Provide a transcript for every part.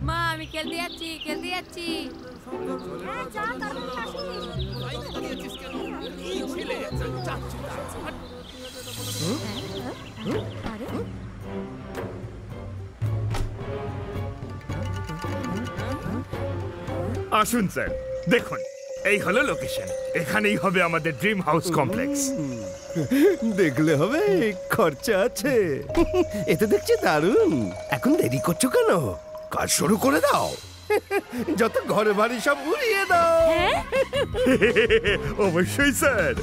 মা আমি খেলতে যাচ্ছি খেলতে যাচ্ছি। আসুন স্যার, দেখুন এই হলো লোকেশন। এখানেই হবে আমাদের ড্রিম হাউস কমপ্লেক্স। দেখলে হবে, খরচা আছে। এতে দেখছি দারুণ। এখন দেরি করছো কেন? কাজ শুরু করে দাও। যত ঘরে বাড়ি সব উড়িয়ে দাও। অবশ্যই স্যার।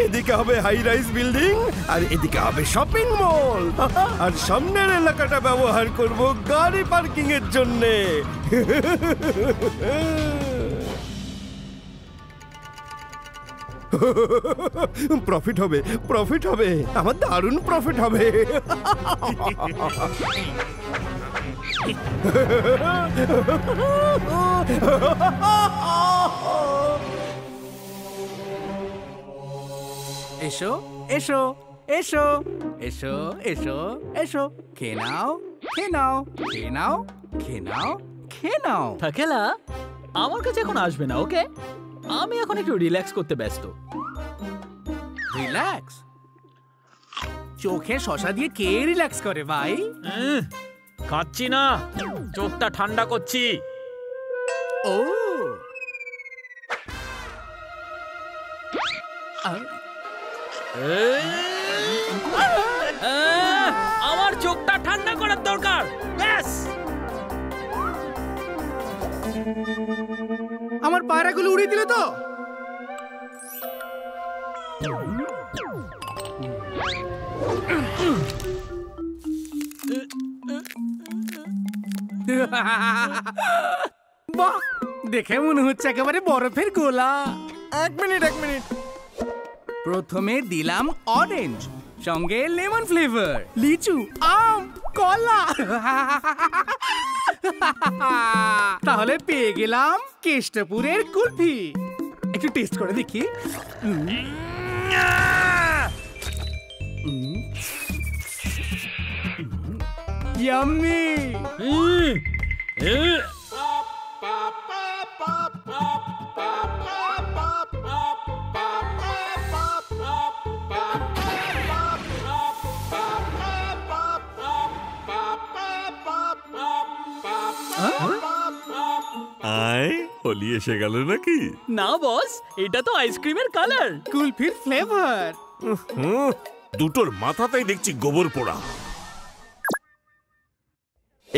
এদিকে হবে হাই রাইজ বিল্ডিং আর এদিকে হবে শপিং মল, আর সামনের এলাকাটা ব্যবহার করব গাড়ি পার্কিং এর জন্য। প্রফিট হবে, প্রফিট হবে, আমার দারুণ প্রফিট হবে। এসো এসো এসো এসো এসো এসো, খেয়ে নাও খেয়ে নাও খেয়ে নাও খেয়ে নাও খেয়ে নাও। থাকেলা আমার কাছে এখন আসবে না, ওকে? আমি এখন একটু রিল্যাক্স করতে ব্যস্ত। রিল্যাক্স? চোখে শশা দিয়ে কে রিল্যাক্স করে ভাই? খাচ্ছি না, চোখটা ঠান্ডা করছি। ও আমার চোখটা ঠান্ডা করার দরকার, ব্যাস। আমার পায়রাগুলো উড়িয়ে দিল তো। বাহ, দেখে মনে হচ্ছে একেবারে বরফের গোলা। এক মিনিট এক মিনিট, প্রথমে দিলাম অরেঞ্জ, সঙ্গে লেমন ফ্লেভার, লিচু, আম, কলা। তাহলে পেয়ে গেলাম কেষ্টপুরের কুলফি। একটু টেস্ট করে দেখি। ইয়াম্মি। আয়, হোলি এসে গেল নাকি? না বস, এটা তো আইসক্রিমের কালার, কুলফির ফ্লেভার। দুটোর মাথাতেই দেখছি গোবর পোড়া।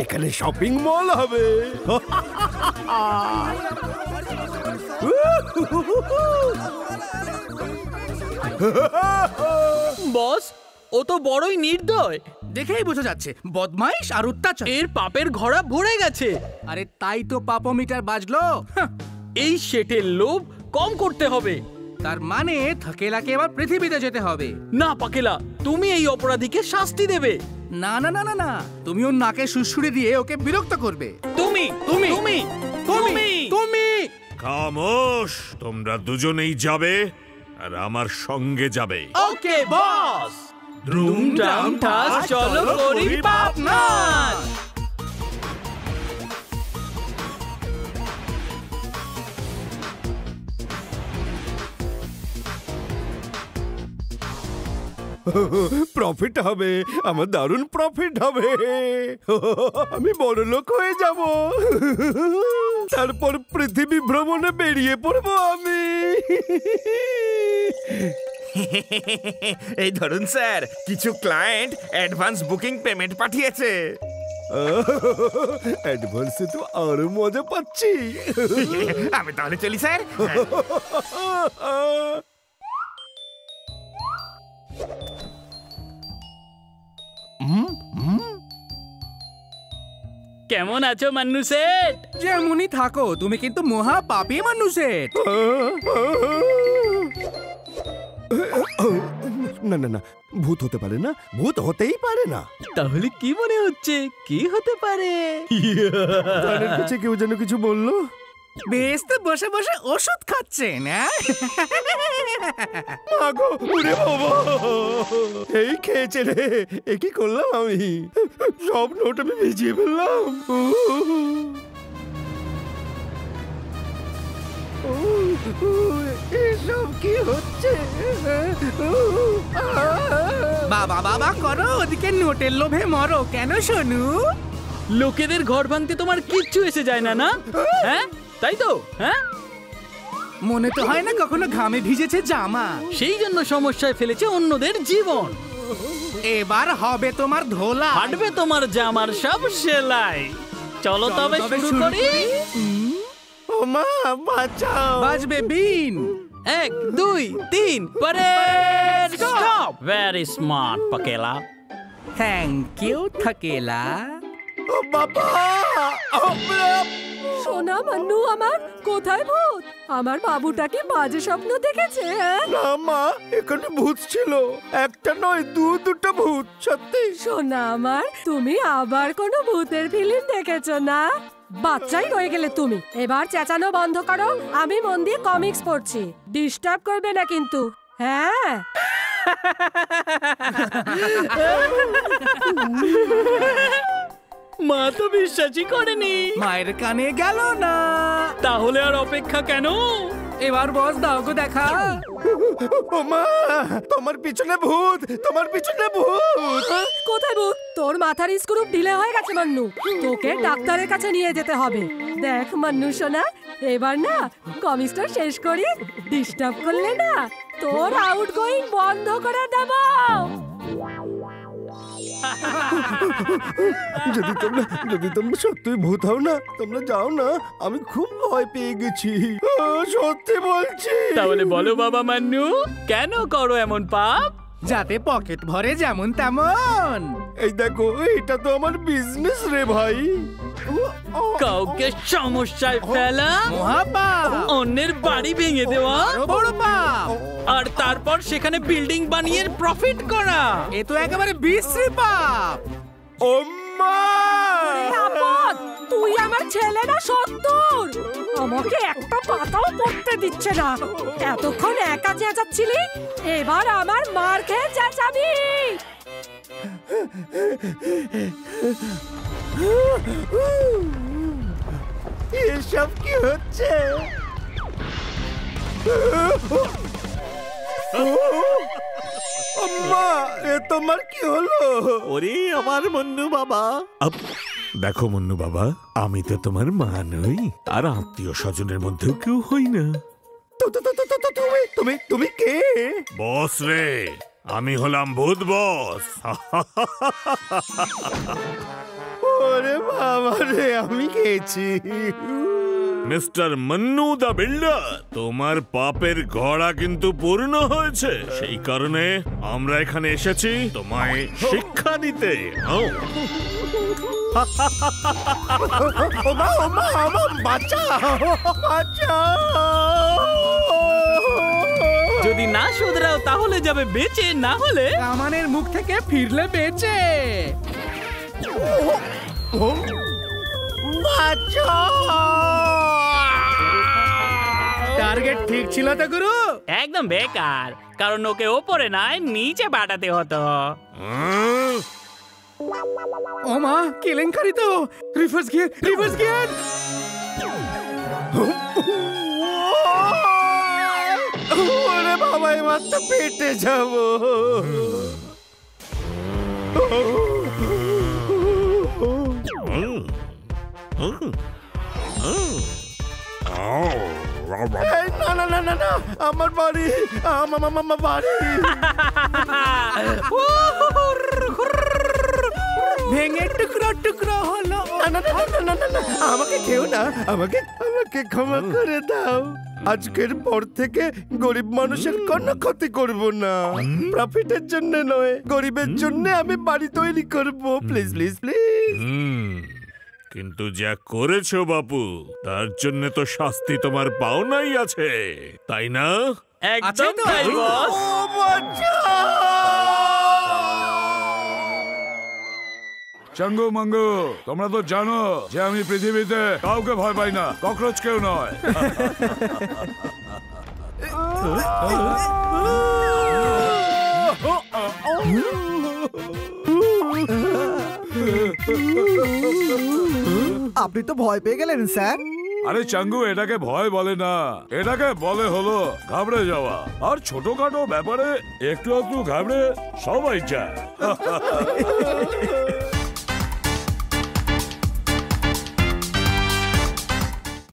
এখানে শপিং মল হবে। বস ও তো বড়ই নির্দয়, দেখেই বোঝা যাচ্ছে বদমাইশ আর অত্যাচার। এর পাপের ঘোড়া ভরে গেছে। আরে তাই তো পাপোমিটার বাজলো। এই শেটের লোভ কম করতে হবে। তার মানে থাকেলাকে এবার পৃথিবীতে যেতে হবে। না পাকেলা, তুমি এই অপরাধীকে শাস্তি দেবে। না না না না না, তুমি ওর নাকে সুড়সুড়ি দিয়ে ওকে বিরক্ত করবে। তুমি তুমি তুমি তুমি তুমি খামোশ, তোমরা দুজনেই যাবে আর আমার সঙ্গে যাবে। ওকে বস। ধুম ধাম ঠাস চলো করি পাপ নাচ। প্রফিট হবে, আমার দারুণ প্রফিট হবে। আমি বড় লোক হয়ে যাব, তারপর পৃথিবী ভ্রমণে বেরিয়ে পড়বো আমি। এই ধরুন স্যার, কিছু ক্লায়েন্ট অ্যাডভান্স বুকিং পেমেন্ট পাঠিয়েছে। অ্যাডভান্সে তো আরো মজা পাচ্ছি। আমি তাহলে চলি স্যার। কেমন আছো মান্নু সেট? যেমনই থাকো, তুমি কিন্তু মহা পাপী মানুষের। না না না, ভূত হতে পারে না, ভূত হতেই পারে না। তাহলে কি মনে হচ্ছে, কি হতে পারে? কানের কাছে কেউ যেন কিছু বললো। বেশ, তো বসে বসে ওষুধ খাচ্ছেন, হ্যাঁ? মাগো, ওরে বাবা, এই খেয়েছে রে, এ কি করলাম আমি? সব নোট আমি ভিজিয়ে ফেললাম। এসব কি হচ্ছে? বাবা বাবা করো, ওদিকে নোটের লোভে মরো কেন সোনু? লোকেদের ঘর ভাঙতে তোমার কিচ্ছু এসে যায় না, না? হ্যাঁ, তাই তো? হ্যাঁ, মনে তো হয় না কখনো ঘামে ভিজেছে জামা। সেই জন্য সমস্যায় ফেলেছে অন্যদের জীবন। এবার হবে তোমার ধোলা। ফাটবে তোমার জামার সব সেলাই। চলো তবে শুরু করি। ও মা, বাঁচাও। বাজবে বিন। 1 2 3 পরেড স্টপ। ভেরি স্মার্ট পাকেলা। থ্যাংক ইউ থাকেলা। ও বাবা, সোনা মান্নু আমার, কোথায় ভূত? আমার বাবুটা কি বাজে স্বপ্ন দেখেছে? না মা, এখানে ভূত ছিল, একটা নয় দুটো ভূত, সত্যি। সোনা আমার, তুমি আবার কোনো ভূতের ফিল্ম দেখেছো না? বাচ্চাই রয়ে গেলে তুমি। এবার চেঁচানো বন্ধ করো, আমি মন দিয়ে কমিক্স পড়ছি। ডিস্টার্ব করবে না কিন্তু, হ্যাঁ? মা তো বিশ্বাসই করেনি। মায়ের কানে গেল না, তাহলে আর অপেক্ষা কেন? এবার বস দাও গো দেখা। ও মা, তোমার পিছনে ভূত, তোমার পিছনে ভূত। কোথায় ভূত? তোর মাথার স্ক্রু ঢিলে হয়ে গেছে মান্নু, তোকে ডাক্তারের কাছে নিয়ে যেতে হবে। দেখ মান্নু সোনা, এবার না কমিক্সটা শেষ করি। ডিস্টার্ব করলে না তোর আউট গোয়িং বন্ধ করে দেব। যদি তোমরা সত্যি ভূত হও না, তোমরা যাও না, আমি খুব ভয় পেয়ে গেছি, সত্যি বলছি। তাহলে বলো বাবা মান্নু, কেন করো এমন পাপ? যাতে পকেট ভরে যেমন তেমন। এই দেখো, এটা তো আমার বিজনেস রে ভাই। কাউকে সমস্যায় ফেলা, মহাপাপ, অন্যের বাড়ি ভেঙে দেওয়া, আরো বড় পাপ। আর তারপর সেখানে বিল্ডিং বানিয়ে প্রফিট করা। এ তো একেবারে বিশ্রী পাপ। ও মা, আপদ, তুই আমার ছেলে না শত্রুর? আমাকে একটা পাতাও পড়তে দিচ্ছে না। এতক্ষণ একা চেঁচাচ্ছিলি, এবার আমার মার খেয়ে চেঁচাবি। এসব কি হচ্ছে? আম্মা, এ তোমার কি হলো? ওরে আমার মুন্নু বাবা। দেখো মুন্নু বাবা, আমি তো তোমার মা নই, আর আত্মীয় স্বজনের মধ্যেও কেউ হই না। তুমি কে? বস রে, আমি হলাম ভূত বস। ওরে বাবা রে, আমি খেয়েছি। মিস্টার মন্নু দা বিল্ডার, তোমার পাপের ঘোড়া কিন্তু পূর্ণ হয়েছে। সেই কারণে আমরা এখানে এসেছি তোমায় শিক্ষা দিতে। যদি না শুধরাও তাহলে যাবে বেঁচে, না হলে কামানের মুখ থেকে ফিরলে বেঁচে। টার্গেট ঠিক ছিল তো গুরু? একদম বেকার, কারণ ওকে ওপরে নয় নিচে পাঠাতে হতো। ও মা, কেলেঙ্কারি তো। Reverse gear, reverse gear. ওরে বাবা, এবার তো পেটে যাবো। না না না না না, আমার বাড়ি, আমার বাড়ি। ভেঙে টুকরো টুকরো হলো। না না না না না না, আমাকে খেও না, আমাকে ক্ষমা করে দাও। আজকের পর থেকে গরিব মানুষের কোনো ক্ষতি করব না। প্রফিটের জন্য নয়, গরিবের জন্য আমি বাড়ি তৈরি করব। Please please please. কিন্তু যা করেছো বাপু, তার জন্য তো শাস্তি তোমার পাওনাই আছে, তাই না? একদম তাই বস। চাঙ্গু মাঙ্গু, তোমরা তো জানো যে আমি পৃথিবীতে কাউকে ভয় পাই না, ককরোচ কেউ নয়। আপনি তো ভয় পেয়ে গেলেন স্যার। আরে চাঙ্গু, এটাকে ভয় বলে না, এটাকে বলে হলো ঘাবড়ে যাওয়া। আর ছোটখাটো ব্যাপারে একটু একটু ঘাবড়ে সবাই যায়।